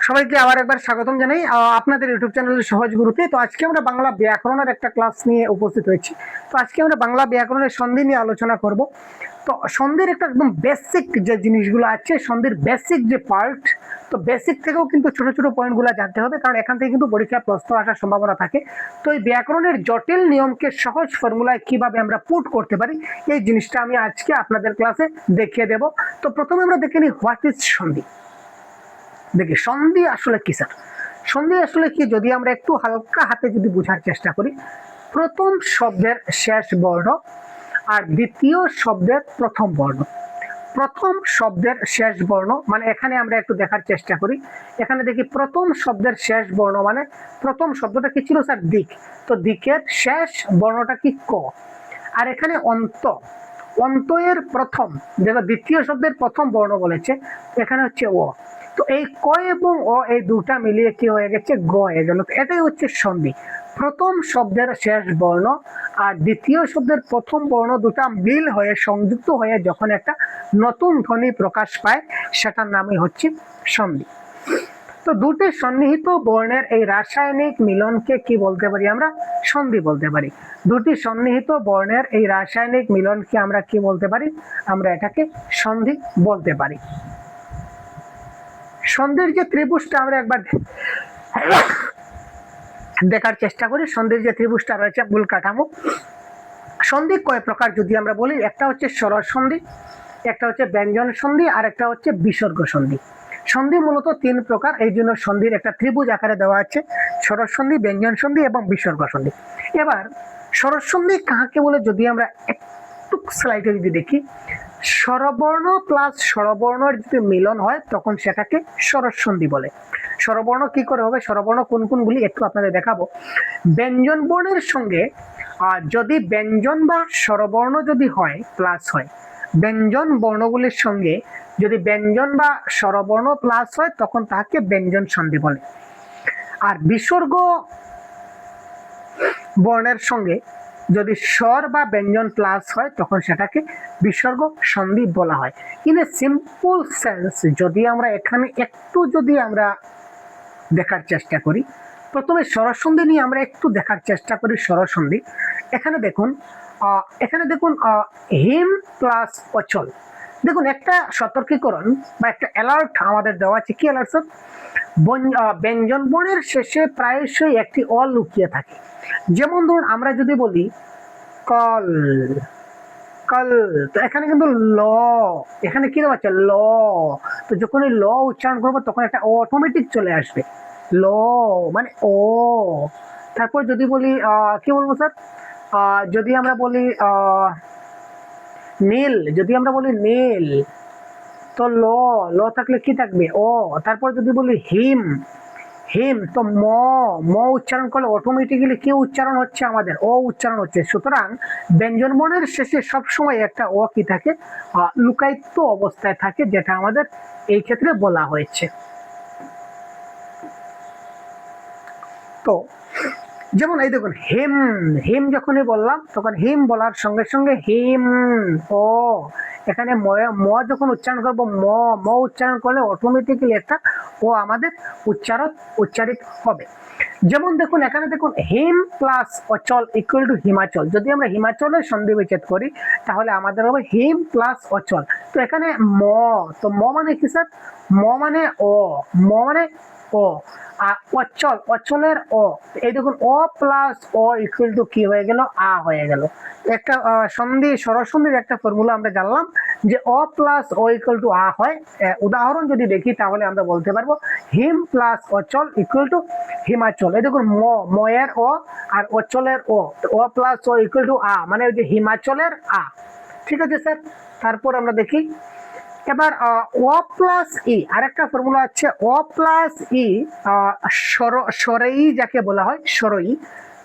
সবাইকে আবার একবার স্বাগতম জানাই আপনাদের ইউটিউব চ্যানেল সহজ গুরুতে। তো আজকে আমরা বাংলা ব্যাকরণের একটা ক্লাস নিয়ে উপস্থিত হয়েছি। তো আজকে আমরা বাংলা ব্যাকরণের সন্ধি নিয়ে আলোচনা করব। তো সন্ধির একটা একদম বেসিক যে জিনিসগুলো আছে, সন্ধির বেসিক যে পার্ট, তো বেসিক থেকেও কিন্তু ছোট ছোট পয়েন্টগুলো জানতে হবে, কারণ এখান থেকে কিন্তু পরীক্ষায় প্রশ্ন আসার সম্ভাবনা থাকে। তো এই ব্যাকরণের জটিল নিয়মকে সহজ ফর্মুলায় কিভাবে আমরা পুট করতে পারি, এই জিনিসটা আমি আজকে আপনাদের ক্লাসে দেখিয়ে দেব। তো প্রথমে আমরা দেখে নিই হোয়াট ইজ সন্ধি। দেখি সন্ধি আসলে কি স্যার। সন্ধি আসলে কি, যদি আমরা একটু হালকা হাতে যদি বোঝার চেষ্টা করি, প্রথম শব্দের শেষ বর্ণ আর দ্বিতীয় শব্দের প্রথম বর্ণ। প্রথম শব্দের শেষ বর্ণ মানে এখানে আমরা একটু দেখার চেষ্টা করি। এখানে দেখি প্রথম শব্দের শেষ বর্ণ মানে প্রথম শব্দটা কি ছিল স্যার? দিক। তো দিকের শেষ বর্ণটা কি? ক। আর এখানে অন্ত, অন্ত এর প্রথম, যেটা দ্বিতীয় শব্দের প্রথম বর্ণ বলেছে, এখানে হচ্ছে ও। তো এই ক এবং অ এই দুটা মিলিয়ে কি হয়ে গেছে? গ হয়ে গেল। এটাই হচ্ছে সন্ধি। প্রথম শব্দের শেষ বর্ণ আর দ্বিতীয় শব্দের প্রথম বর্ণ দুটা মিল হয়ে সংযুক্ত হয়ে যখন একটা নতুন ধ্বনি প্রকাশ পায়, সেটার নামই হচ্ছে সন্ধি। তো দুটি সন্নিহিত বর্ণের এই রাসায়নিক মিলনকে কি বলতে পারি? আমরা সন্ধি বলতে পারি। দুটি সন্নিহিত বর্ণের এই রাসায়নিক মিলনকে আমরা কি বলতে পারি? আমরা এটাকে সন্ধি বলতে পারি। সন্ধির যে ত্রিভুজটা আমরা একবার দেখার চেষ্টা করি। সন্ধির যে ত্রিভুজটা রয়েছে, মূল কাঠামো। সন্ধি কয় প্রকার যদি আমরা বলি, একটা হচ্ছে সরল সন্ধি, একটা হচ্ছে ব্যঞ্জন সন্ধি, আর একটা হচ্ছে বিসর্গ সন্ধি। সন্ধি মূলত তিন প্রকার, এই জন্য সন্ধির একটা ত্রিভুজ আকারে দেওয়া আছে: সরল সন্ধি, ব্যঞ্জন সন্ধি এবং বিসর্গ সন্ধি। এবার সরল সন্ধি কাকে বলে যদি আমরা একটু স্লাইডে যদি দেখি, স্বরবর্ণ প্লাস স্বরবর্ণের যদি মিলন হয় তখন সেটাকে সরল সন্ধি বলে। স্বরবর্ণ কি করে হবে? স্বরবর্ণ কোন কোনগুলি একটু আপনাদের দেখাবো। ব্যঞ্জন বর্ণের সঙ্গে যদি ব্যঞ্জন বা স্বরবর্ণ যদি হয়, প্লাস হয়, ব্যঞ্জন বর্ণগুলির সঙ্গে যদি ব্যঞ্জন বা স্বরবর্ণ প্লাস হয় তখন তাকে ব্যঞ্জন সন্ধি বলে। আর বিসর্গ বর্ণের সঙ্গে যদি স্বর বা ব্যঞ্জন প্লাস হয় তখন সেটাকে বিসর্গ সন্ধি বলা হয়। ইন এ সিম্পল সেন্স যদি আমরা এখানে একটু যদি আমরা দেখার চেষ্টা করি, প্রথমে স্বরসন্ধি নিয়ে আমরা একটু দেখার চেষ্টা করি। স্বরসন্ধি এখানে দেখুন, হিম প্লাস অচল। দেখুন একটা সতর্কীকরণ বা একটা অ্যালার্ট আমাদের দেওয়া আছে। কি অ্যালার্ট স্যার? ব্যঞ্জন বর্ণের শেষে প্রায়শই একটি অ লুকিয়ে থাকে। যেমন ধরুন আমরা যদি বলি কল, কল, তো এখানে কিন্তু ল, এখানে কি দেওয়া আছে? ল। তো যখন ল উচ্চারণ করবো তখন একটা অটোমেটিক চলে আসবে, ল মানে ও। তারপর যদি বলি কি বলবো স্যার, যদি আমরা বলি নীল, যদি আমরা বলি নীল, তো ল, ল থাকলে কি থাকবে? ও। তারপর যদি বলি হিম, হিম, তো ম, ম উচ্চারণ করলে অটোমেটিক্যালি কি উচ্চারণ হচ্ছে? আমাদের ও উচ্চারণ হচ্ছে। সুতরাং ব্যঞ্জন বর্ণের শেষে সবসময় একটা ও কি থাকে? লুকায়িত অবস্থায় থাকে, যেটা আমাদের এই ক্ষেত্রে বলা হয়েছে। তো যেমন এই দেখুন হিম, হিম যখনই বললাম তখন হিম বলার সঙ্গে সঙ্গে হিম ও, এখানে ম যখন উচ্চারণ করবো, ম উচ্চারণ করলে অটোমেটিক্যালি একটা ও আমাদের উচ্চারিত হবে। যেমন দেখুন এখানে দেখুন হিম প্লাস অচল ইকুয়াল টু হিমাচল। যদি আমরা হিমাচলের সন্ধি বিচ্ছেদ করি তাহলে আমাদের হবে হিম প্লাস অচল। তো এখানে ম, তো ম মানে কি স্যার? ম মানে ও, ম মানে ও। আর অচল, অচলের অ, এই দেখুন অ প্লাস অ ইকুয়াল টু কি হয়ে গেল? আ হয়ে গেল। একটা সন্ধি, সরসন্ধির একটা ফর্মুলা আমরা জানলাম যে অ প্লাস ও ইকুয়াল টু আ হয়। উদাহরণ যদি দেখি তাহলে আমরা বলতে পারবো হিম প্লাস অচল ইকুয়াল টু হিমাচল। এই দেখুন ম, ময়ের অ আর অচলের ও, অ প্লাস ও ইকুয়াল টু আ মানে ওই যে হিমাচলের আ। ঠিক আছে স্যার। তারপর আমরা দেখি এবার ও প্লাস ই, আরেকটা ফর্মুলা আছে ও প্লাস ই, সরই যাকে বলা হয়, সরই।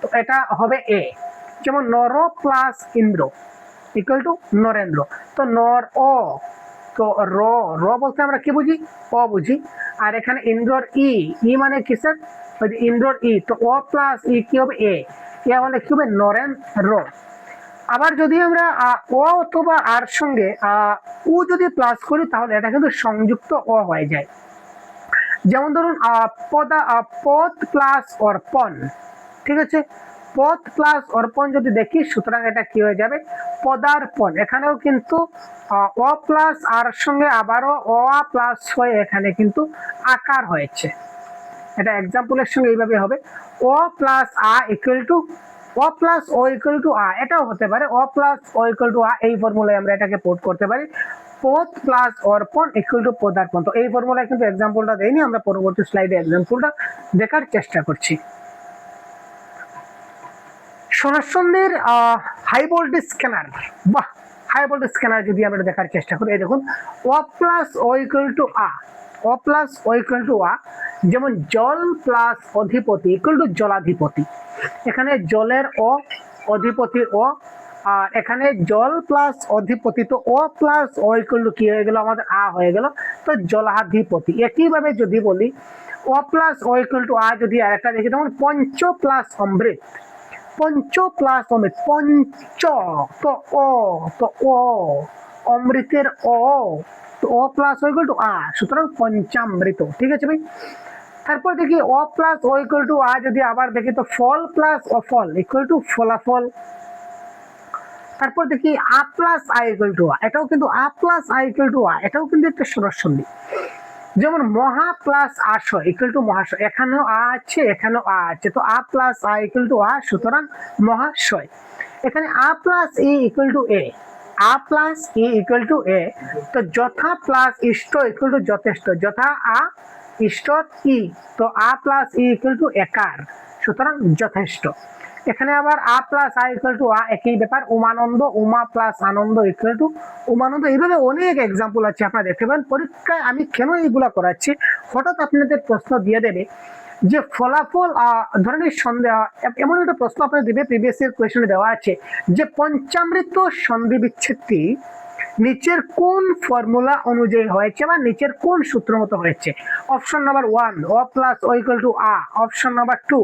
তো এটা হবে এ। যেমন নর plus Indra equal to Narendra. তো নর ও, তো র, র বলতে আমরা কি বুঝি? অ বুঝি। আর এখানে ইন্দ্রর ই, ই মানে কি স্যার? ইন্দ্রর ই, তো ও প্লাস ই কি হবে? এ। এ হলে কি হবে? নরেন্দ্র। আবার যদি আমরা ও অথবা আর সঙ্গে উ যদি প্লাস করি তাহলে এটা কিন্তু সংযুক্ত অ হয়ে যায়। যেমন ধরুন পদ প্লাস অর্পণ, ঠিক আছে, পদ প্লাস অর্পণ যদি দেখি, সুতরাং এটা কি হয়ে যাবে পদার্পণ। এখানেও কিন্তু অ প্লাস আর সঙ্গে আবারও অ প্লাস হয়ে এখানে কিন্তু আকার হয়েছে। এটা এক্সাম্পলের সঙ্গে এইভাবে হবে অ প্লাস আ ইকুয়াল টু অ প্লাস ও ইকুয়াল টু আ, এটাও হতে পারে অ প্লাস ও ইকুয়াল টু আ। এই ফর্মুলায় আমরা এটাকে পুট করতে পারি পদ প্লাস অর্পণ ইকুয়াল টু পদার্পণ। তো এই ফর্মুলায় কিন্তু এক্সাম্পলটা দেইনি, আমরা পরবর্তী স্লাইডে এক্সাম্পলটা দেখার চেষ্টা করছি। সনাতনদের হাই ভোল্টেজ স্ক্যানার, বাহ, হাই ভোল্টেজ স্ক্যানার যদি আমরা দেখার চেষ্টা করি, এই দেখুন ও প্লাস ও ইকুয়াল টু আ, ও প্লাস ও ইকুয়াল টু আ, যেমন জল প্লাস অধিপতি ইকুয়াল টু জলাধিপতি। এখানে জলের ও, অধিপতির ও, আর এখানে জল প্লাস অধিপতি, তো ও প্লাস ও ইকুয়াল টু কি হয়ে গেল আমাদের আ হয়ে গেল, তো জলাধিপতি। একইভাবে যদি বলি ও প্লাস ও ইকুয়াল টু আ, যদি আরেকটা দেখি তখন পঞ্চ প্লাস অমৃত, পঞ্চ প্লাস অমৃত, পঞ্চ তো ও, তো ও অমৃতের ও, তো ও প্লাস ও ইকুয়াল টু আ, সুতরাং পঞ্চামৃত। ঠিক আছে ভাই। তারপর দেখি ও প্লাস ও ইকুয়াল টু আ যদি আবার দেখি, তো ফল প্লাস অফল ইকুয়াল টু ফলাফল। তারপর দেখি আ প্লাস আ ইকুয়াল টু আ, এটাও কিন্তু আ প্লাস আ ইকুয়াল টু আ, এটাও কিন্তু একটা সরসন্ধি। যেমন মহা প্লাস আশয় ইকুয়াল টু মহাশয়, এখানেও আ আছে এখানেও আ আছে, তো আ প্লাস আ ইকুয়াল টু আ, সুতরাং মহাশয়। এখানে আ প্লাস ই ইকুয়াল টু এ, আ প্লাস ই ইকুয়াল টু এ, তো যথা প্লাস ইষ্ট ইকুয়াল টু যথেষ্ট, যথা আ ইষ্ট ই, তো আ প্লাস ই ইকুয়াল টু একার, সুতরাং যথেষ্ট। এখানে আবার আ প্লাস আ ইকুয়াল টু আ, একই ব্যাপার। উমানন্দ, উমা প্লাস আনন্দ ইকুয়াল টু উমানন্দ। এইভাবে অনেক এক্সাম্পল আছে, আপনারা দেখতে পাবেন। পরীক্ষায় আমি কেন এইগুলা করাচ্ছি, হঠাৎ আপনাদের প্রশ্ন দিয়ে দেবে যে ফলাফল ধরনের সন্দেহ, এমন একটা প্রশ্ন আপনাদের দেবে, প্রিভিয়াস ইয়ার কোয়েশ্চনে দেওয়া আছে যে পঞ্চামৃত সন্ধি বিচ্ছেদটি নিচের কোন ফর্মুলা অনুযায়ী হয়েছে বা নিচের কোন সূত্র মতো হয়েছে। অপশন নাম্বার 1 ও প্লাস ও ইকুয়াল টু আ, অপশন নাম্বার 2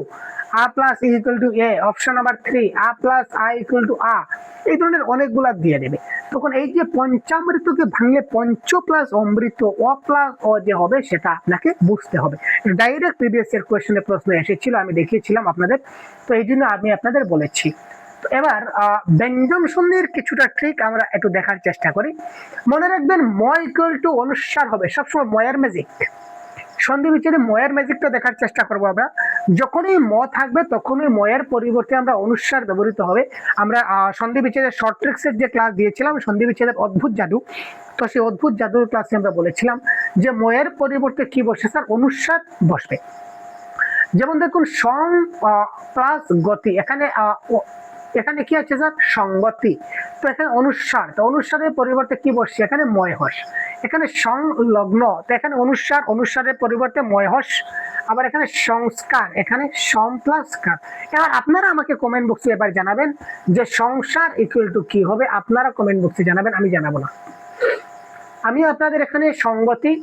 আ প্লাস ই ইকুয়াল টু এ, অপশন নাম্বার 3 আ প্লাস আ ইকুয়াল টু আ। এই ধরনের অনেকগুলা দিয়ে দেবে। তখন এই যে পঞ্চামৃতকে ভাঙলে পঞ্চ প্লাস অমৃত ও প্লাস ও যে হবে, সেটা আপনাকে বুঝতে হবে। ডাইরেক্ট প্রিভিয়াস ইয়ার কোয়েশ্চনে প্রশ্ন এসেছিল, আমি দেখিয়েছিলাম আপনাদের, তো এই জন্য আমি আপনাদের বলেছি। তো এবার ব্যঞ্জন সন্ধির কিছুটা ট্রিক আমরা একটু দেখার চেষ্টা করি। মনে রাখবেন ম ইকুয়াল টু অনুসার হবে সবসময় ময়ের ম্যাজিক। সন্ধি বিচ্ছেদে ময়ের ম্যাজিকটা দেখার চেষ্টা করবো আমরা। যখনই ম থাকবে তখনই ময়ের পরিবর্তে আমরা অনুসার ব্যবহৃত হবে। আমরা সন্ধি বিচ্ছেদের শর্ট ট্রিক্সের যে ক্লাস দিয়েছিলাম, সন্ধি বিচ্ছেদের অদ্ভুত জাদু, তো সেই অদ্ভুত জাদুর ক্লাসে আমরা বলেছিলাম যে ময়ের পরিবর্তে কি বসে স্যার, অনুসার বসবে। যেমন দেখুন সং প্লাস গতি, এখানে এখানে কি আছে স্যার, সংগতি, তো এখানে অনুসার, তো অনুসারের পরিবর্তে কি বসছে এখানে ময় হস। এখানে সংলগ্ন, তো এখানে অনুসার, অনুসারের পরিবর্তে ময় হস। আবার এখানে সংস্কার, এখানে সম প্লাস কার। এবার আপনারা আমাকে কমেন্ট বক্সে এবার জানাবেন যে সংসার ইকুয়াল টু কি হবে, আপনারা কমেন্ট বক্সে জানাবেন, আমি জানাবো না। আমি আপনাদের এখানে সংগতি,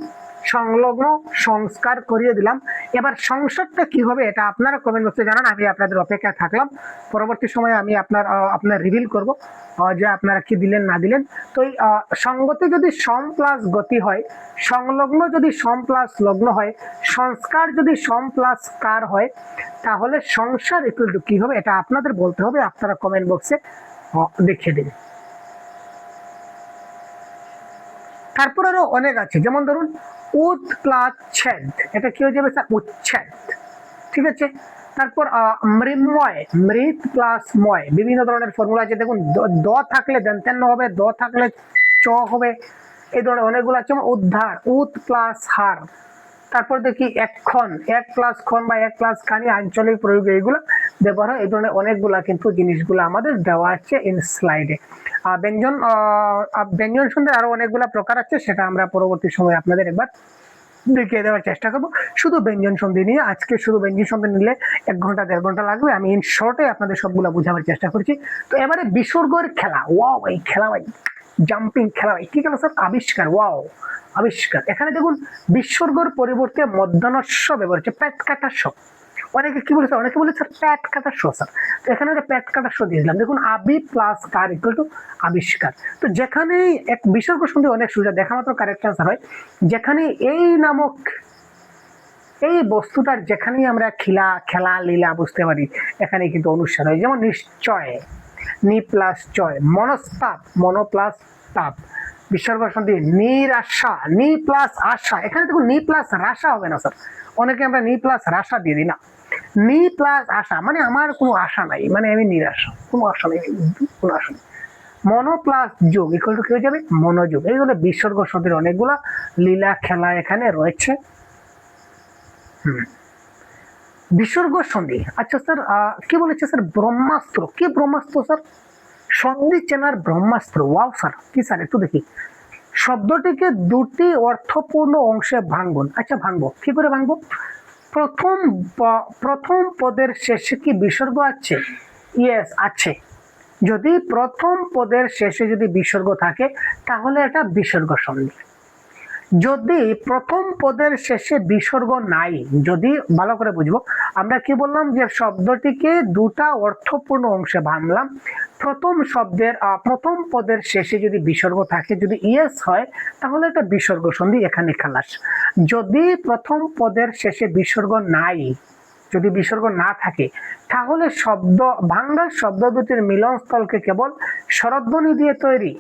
সংলগ্ন, সংস্কার করিয়ে দিলাম। এবার সংসারটা কি হবে এটা আপনারা কমেন্ট বক্সে জানান, আমি আপনাদের অপেক্ষায় থাকলাম। পরবর্তী সময়ে আমি আপনার রিভিল করব যে আপনারা কি দিলেন না দিলেন। তো এই সংগতি যদি সম প্লাস গতি হয়, সংলগ্ন যদি সম প্লাস লগ্ন হয়, সংস্কার যদি সম প্লাস কার হয়, তাহলে সংসার ইকুয়াল টু কি হবে এটা আপনাদের বলতে হবে। আপনারা কমেন্ট বক্সে দেখিয়ে দিন। তারপর আরো অনেক আছে, যেমন ধরুন উৎ প্লাস ছেদ, এটা কি হয়ে যাবে স্যার, উচ্ছেদ। ঠিক আছে। তারপর মৃন্ময়, মৃত প্লাস ময়, বিভিন্ন ধরনের ফর্মুলা আছে। দেখুন দ থাকলে দন্তেন্ন হবে, দ থাকলে চ হবে, এই ধরনের অনেকগুলো আছে। উদ্ধার, উৎ প্লাস হার। তারপর দেখি এক্ষণ, এক প্লাস ক্ষণ বা এক প্লাস খানি, আঞ্চলিক প্রয়োগে এইগুলো ব্যবহার হয়। এই ধরনের অনেকগুলা কিন্তু জিনিসগুলো আমাদের দেওয়া আছে ইন স্লাইডে। ব্যঞ্জন সন্ধির আরো অনেকগুলা প্রকার আছে, সেটা আমরা পরবর্তী সময় আপনাদের একবার দেখিয়ে দেওয়ার চেষ্টা করবো। শুধু ব্যঞ্জন সন্ধি নিয়ে আজকে, শুধু ব্যঞ্জন সন্ধি নিলে 1 ঘন্টা 1.5 ঘন্টা লাগবে। আমি ইন শর্টে আপনাদের সবগুলা বোঝাবার চেষ্টা করছি। তো এবারে বিসর্গের খেলা, ওয়াও এই খেলা ভাই, জাম্পিং খেলা ভাই, কি খেলা স্যার, আবিষ্কার, ওয়াও আবিষ্কার। এখানে দেখুন বিসর্গের পরিবর্তে মধ্যাহ্নস্য ব্যবহার হচ্ছে, পেট কাটার স। অনেকে কি বলেছে, অনেকে বলে স্যার পেট কাটার স স্যার, তো এখানে একটা পেট কাটার স দিয়েছিলাম। দেখুন আবি প্লাস কার ইকুয়াল টু আবিষ্কার। তো যেখানে এক বিসর্গ সন্ধি অনেক সুবিধা, দেখা মাত্র কারেক্ট আনসার হয়। যেখানে এই নামক এই বস্তুটার যেখানেই আমরা খেলা লীলা বুঝতে পারি, এখানে কিন্তু অনুসার হয়। যেমন নিশ্চয়, নি প্লাস চয়, মনস্তাপ, মনো প্লাস তাপ, বিসর্গ সন্ধি নিরাশা, নি প্লাস আশা। এখানে দেখুন নি প্লাস রাশা হবে না স্যার, অনেকে আমরা নি প্লাস রাশা দিয়ে দিই না, নি প্লাস আশা মানে আমার কোনো আশা নাই, মানে আমি নিরাশা, কোনো আশা নেই, কোনো আশা নেই। মনো প্লাস যোগ ইকুয়াল টু কি হয়ে যাবে? মনোযোগ। এইগুলো বিসর্গ সন্ধির অনেকগুলা লীলা খেলা এখানে রয়েছে। বিসর্গ সন্ধি, আচ্ছা স্যার কি বলেছে স্যার? ব্রহ্মাস্ত্র। কি ব্রহ্মাস্ত্র স্যার? সন্ধি চেনার ব্রহ্মাস্ত্র। ওয়াও স্যার, কি স্যার একটু দেখি। শব্দটিকে দুটি অর্থপূর্ণ অংশে ভাঙবন। আচ্ছা ভাঙবো, কি করে ভাঙবো? প্রথম পদের শেষে কি বিসর্গ আছে? ইয়েস আছে। যদি প্রথম পদের শেষে যদি বিসর্গ থাকে তাহলে এটা বিসর্গ সন্ধি। যদি প্রথম পদের শেষে বিসর্গ নাই, যদি ভালো করে বুঝবো, আমরা কি বললাম যে শব্দটিকে দুটা অর্থপূর্ণ অংশে ভাঙলাম। প্রথম পদের শেষে যদি বিসর্গ থাকে, যদি ইয়েস হয় তাহলে এটা বিসর্গ সন্ধি, এখানে খালাস। যদি প্রথম পদের শেষে বিসর্গ নাই, যদি বিসর্গ না থাকে তাহলে বাংলার শব্দ দুটির মিলনস্থলকে কেবল স্বরধ্বনি দিয়ে তৈরি।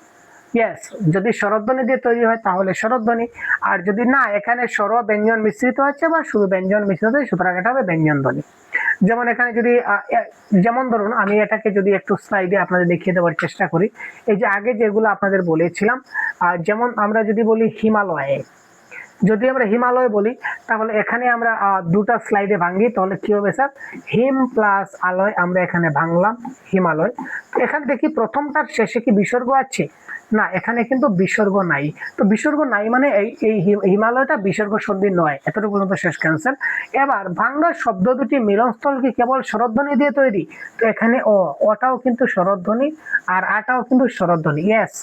ইয়েস, যদি স্বরধ্বনি দিয়ে তৈরি হয় তাহলে স্বরধ্বনি, আর যদি না এখানে স্বর ব্যঞ্জন মিশ্রিত আছে বা শুধু ব্যঞ্জন মিশ্রিত হয়, সুতরাং এটা হবে ব্যঞ্জন ধ্বনি। যেমন এখানে যদি যেমন ধরুন আমি এটাকে যদি একটু স্লাইডে আপনাদের দেখিয়ে দেওয়ার চেষ্টা করি, এই যে আগে যেগুলো আপনাদের বলেছিলাম, যেমন আমরা যদি বলি হিমালয়ে, যদি আমরা হিমালয় বলি তাহলে এখানে আমরা দুটা স্লাইডে ভাঙি, তাহলে কি হবে স্যার? হিম প্লাস আলয়, আমরা এখানে ভাঙলাম হিমালয়। এখানে দেখি প্রথমটার শেষে কি বিসর্গ আছে? না, এখানে কিন্তু বিসর্গ নাই। তো বিসর্গ নাই মানে এই হিমালয়টা বিসর্গ সন্ধি নয়। এতটুকু পর্যন্ত শেষ ক্যান্সার। এবার বাংলা শব্দ দুটি মিলনস্থল কি কেবল স্বরধ্বনি দিয়ে তৈরি? তো এখানে অটাও কিন্তু স্বরধ্বনি আর আটাও কিন্তু স্বরধ্বনি। ইয়েস,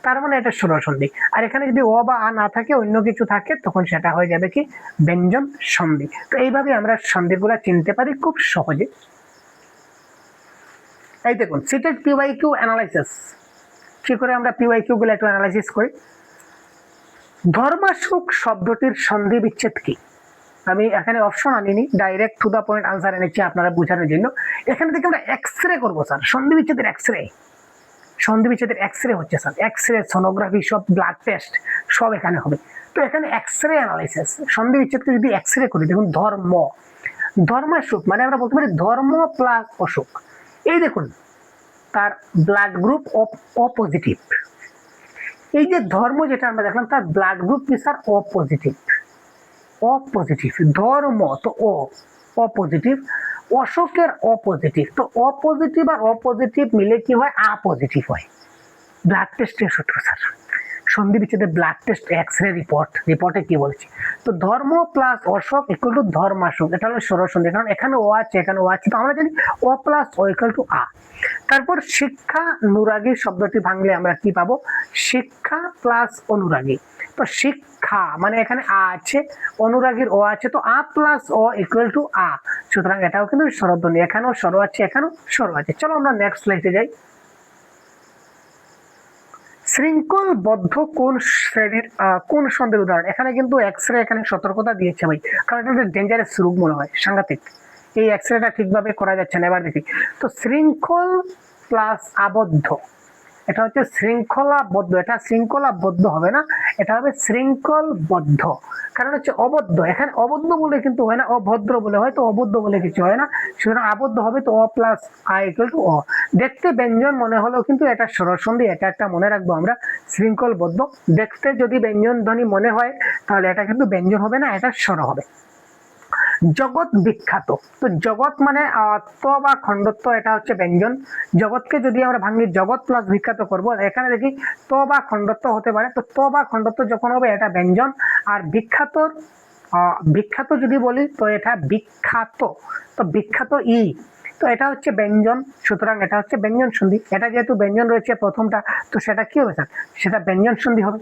তার মানে এটা স্বরসন্ধি। আর এখানে যদি অ বা আ না থাকে, অন্য কিছু থাকে, তখন সেটা হয়ে যাবে কি? ব্যঞ্জন সন্ধি। তো এইভাবে আমরা সন্ধিগুলা চিনতে পারি খুব সহজে। এই দেখুন সিটেড পিওয়াইকিউ অ্যানালাইসিস, কি করে আমরা পিওয়াইকিউ গুলো একটু অ্যানালাইসিস করি। ধর্মাসুখ শব্দটির সন্ধি বিচ্ছেদ কি? আমি এখানে অপশন আনিনি, direct to the point answer এনেছি আপনারা বোঝানোর জন্য। এখানে থেকে আমরা এক্সরে করবো স্যার, সন্ধি বিচ্ছেদের এক্সরে। সন্ধি বিচ্ছেদের এক্সরে হচ্ছে স্যার, এক্সরে, সোনোগ্রাফি, সব ব্লাড টেস্ট সব এখানে হবে। তো এখানে এক্সরে অ্যানালাইসিস, সন্ধি বিচ্ছেদকে যদি এক্সরে করি, দেখুন ধর্মাসুখ মানে আমরা বলতে পারি ধর্ম প্লাস অসুখ। এই দেখুন তার ব্লাড গ্রুপ ও পজিটিভ। এই যে ধর্ম যেটা আমরা দেখলাম তার ব্লাড গ্রুপ কি স্যার? ও পজিটিভ। ধর্ম তো ও পজিটিভ, অশোকের অপজিটিভ। তো অপজিটিভ আর অপজিটিভ মিলে কি হয়? আ পজিটিভ হয়। ব্লাড টেস্টের সূত্র স্যার, সন্ধি বিচ্ছেদের ব্লাড টেস্ট, এক্সরে রিপোর্টে কি বলছে? তো ধর্ম প্লাস অশোক ইকুয়াল টু ধর্মাশোক, এটা হলো স্বরসন্ধি। কারণ এখানে ও আছে, এখানে ও আছে, তো আমরা জানি ও প্লাস ও ইকুয়াল টু আ। তারপর শিক্ষা নুরাগী শব্দটি ভাঙলে আমরা কি পাবো? শিক্ষা প্লাস অনুরাগী। তো শিক্ষা মানে এখানে আ আছে, অনুরাগীর ও আছে, তো আ প্লাস ও ইকুয়াল টু আ, সুতরাং এটাও কিন্তু স্বরধ্বনি। এখানেও স্বর আছে, এখানেও স্বর আছে। চলো আমরা নেক্সট স্লাইডে যাই। শৃঙ্খলবদ্ধ কোন শ্রেণীর কোন সন্ধির উদাহরণ? এখানে কিন্তু এক্সরে এখানে সতর্কতা দিয়েছে ভাই, কারণ এটা ডেঞ্জারাস রোগ মনে হয়, সাংঘাতিক। এই এক্সরেটা ঠিকভাবে করা যাচ্ছে না। এবার দেখি, তো শৃঙ্খল প্লাস আবদ্ধ, এটা হচ্ছে শৃঙ্খলাবদ্ধ। এটা শৃঙ্খলাবদ্ধ হবে না, এটা হবে শৃঙ্খলবদ্ধ। কারণ হচ্ছে অবদ্ধ, এখানে অবদ্ধ বলে কিন্তু হয় না, অভদ্র বলে হয়, তো অবদ্ধ বলে কিছু হয় না, সুতরাং আবদ্ধ হবে। তো অ প্লাস আ ইকুয়াল টু অ। দেখতে ব্যঞ্জন মনে হলেও কিন্তু এটা স্বরসন্ধি, এটা একটা মনে রাখবো আমরা, শৃঙ্খলবদ্ধ। দেখতে যদি ব্যঞ্জন ধ্বনি মনে হয় তাহলে এটা কিন্তু ব্যঞ্জন হবে না, এটা স্বর হবে। জগৎ বিখ্যাত, তো জগৎ মানে ত বা খণ্ডত্ব, এটা হচ্ছে ব্যঞ্জন। জগৎকে যদি আমরা ভাঙি জগৎ প্লাস বিখ্যাত করব, এখানে দেখি ত বা খণ্ডত্ব হতে পারে, তো ত বা খণ্ডত্ব যখন হবে এটা ব্যঞ্জন। আর বিখ্যাত যদি বলি তো এটা বিখ্যাত, তো বিখ্যাত ই, তো এটা হচ্ছে ব্যঞ্জন, সুতরাং এটা হচ্ছে ব্যঞ্জন সন্ধি। এটা যেহেতু ব্যঞ্জন রয়েছে প্রথমটা, তো সেটা কি হবে স্যার? সেটা ব্যঞ্জন সন্ধি হবে।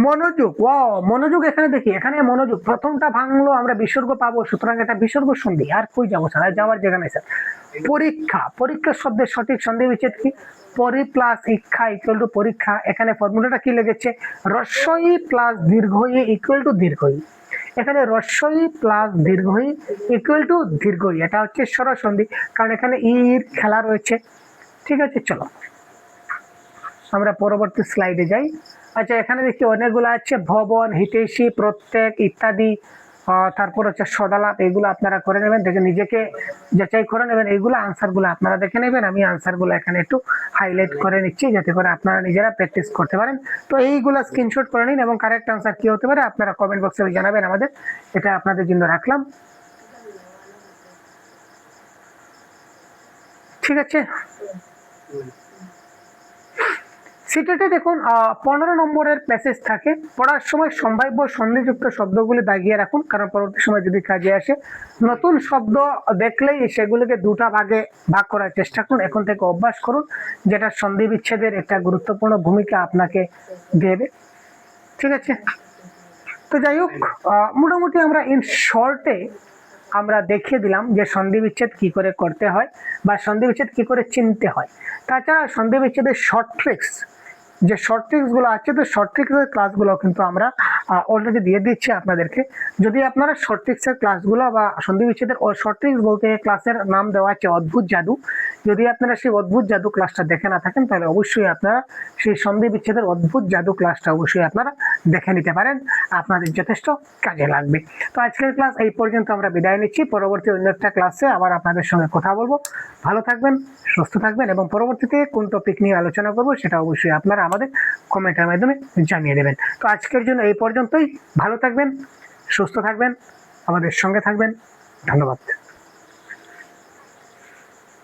মনোযোগ, মনোযোগ, এখানে দেখি, এখানে মনোযোগ প্রথমটা ভাঙলো, আমরা বিসর্গ পাবো, সুতরাং এটা বিসর্গ সন্ধি। আর কই যাবো স্যার? আর যাওয়ার জায়গা নেই স্যার। পরীক্ষা শব্দের সঠিক সন্ধি বিচ্ছেদ কি? পরি প্লাস ইক্ষা ইকুয়াল টু পরীক্ষা। এখানে ফর্মুলাটা কি লেগেছে? রস্বই প্লাস দীর্ঘ ই ইকুয়াল টু দীর্ঘ ই। এখানে রস্বই প্লাস দীর্ঘই ইকুয়াল টু দীর্ঘই, এটা হচ্ছে স্বরসন্ধি, কারণ এখানে ইর খেলা রয়েছে। ঠিক আছে, চলো আমরা পরবর্তী স্লাইডে যাই। আচ্ছা, এখানে দেখি অনেকগুলো আছে, ভবন, হিতৈষী, প্রত্যেক ইত্যাদি, তারপর হচ্ছে সদালাপ, এগুলো আপনারা করে নেবেন, দেখে নিজেকে যাচাই করে নেবেন। এইগুলো আনসারগুলো আপনারা দেখে নেবেন, আমি আনসারগুলো এখানে একটু হাইলাইট করে নিচ্ছি যাতে করে আপনারা নিজেরা প্র্যাকটিস করতে পারেন। তো এইগুলো স্ক্রিনশট করে নিন এবং কারেক্ট আনসার কি হতে পারে আপনারা কমেন্ট বক্সে জানাবেন আমাদের, এটা আপনাদের জন্য রাখলাম। ঠিক আছে, সিটেটে দেখুন 15 নম্বরের প্যাসেজ থাকে। পড়ার সময় সম্ভাব্য সন্ধিযুক্ত শব্দগুলি দাগিয়ে রাখুন, কারণ পরবর্তী সময় যদি কাজে আসে। নতুন শব্দ দেখলেই সেগুলিকে দুটা ভাগে ভাগ করার চেষ্টা করুন, এখন থেকে অভ্যাস করুন, যেটা সন্ধি বিচ্ছেদের একটা গুরুত্বপূর্ণ ভূমিকা আপনাকে দেবে। ঠিক আছে, তো যাই হোক, মোটামুটি আমরা ইন শর্টে আমরা দেখিয়ে দিলাম যে সন্ধি বিচ্ছেদ কি করে করতে হয় বা সন্ধি বিচ্ছেদ কি করে চিনতে হয়। তাছাড়া সন্ধি বিচ্ছেদের শর্ট ট্রিক্স, যে শর্ট ট্রিক্সগুলো আছে, তো শর্ট ট্রিক্সের ক্লাসগুলো কিন্তু আমরা অলরেডি দিয়ে দিচ্ছি আপনাদেরকে। যদি আপনারা শর্ট ট্রিক্সের ক্লাসগুলো বা সন্ধি বিচ্ছেদের শর্ট ট্রিক্স বলতে ক্লাসের নাম দেওয়া আছে অদ্ভুত জাদু, যদি আপনারা সেই অদ্ভুত জাদু ক্লাসটা দেখে না থাকেন তাহলে অবশ্যই আপনারা সেই সন্ধি বিচ্ছেদের অদ্ভুত জাদু ক্লাসটা অবশ্যই আপনারা দেখে নিতে পারেন, আপনাদের যথেষ্ট কাজে লাগবে। তো আজকের ক্লাস এই পর্যন্ত আমরা বিদায় নিচ্ছি, পরবর্তী অন্য একটা ক্লাসে আবার আপনাদের সঙ্গে কথা বলবো। ভালো থাকবেন, সুস্থ থাকবেন এবং পরবর্তীতে কোন টপিক নিয়ে আলোচনা করবো সেটা অবশ্যই আপনারা আমাদের কমেন্টের মাধ্যমে জানিয়ে দেবেন। তো আজকের জন্য এই পর্যন্তই, ভালো থাকবেন, সুস্থ থাকবেন, আমাদের সঙ্গে থাকবেন, ধন্যবাদ।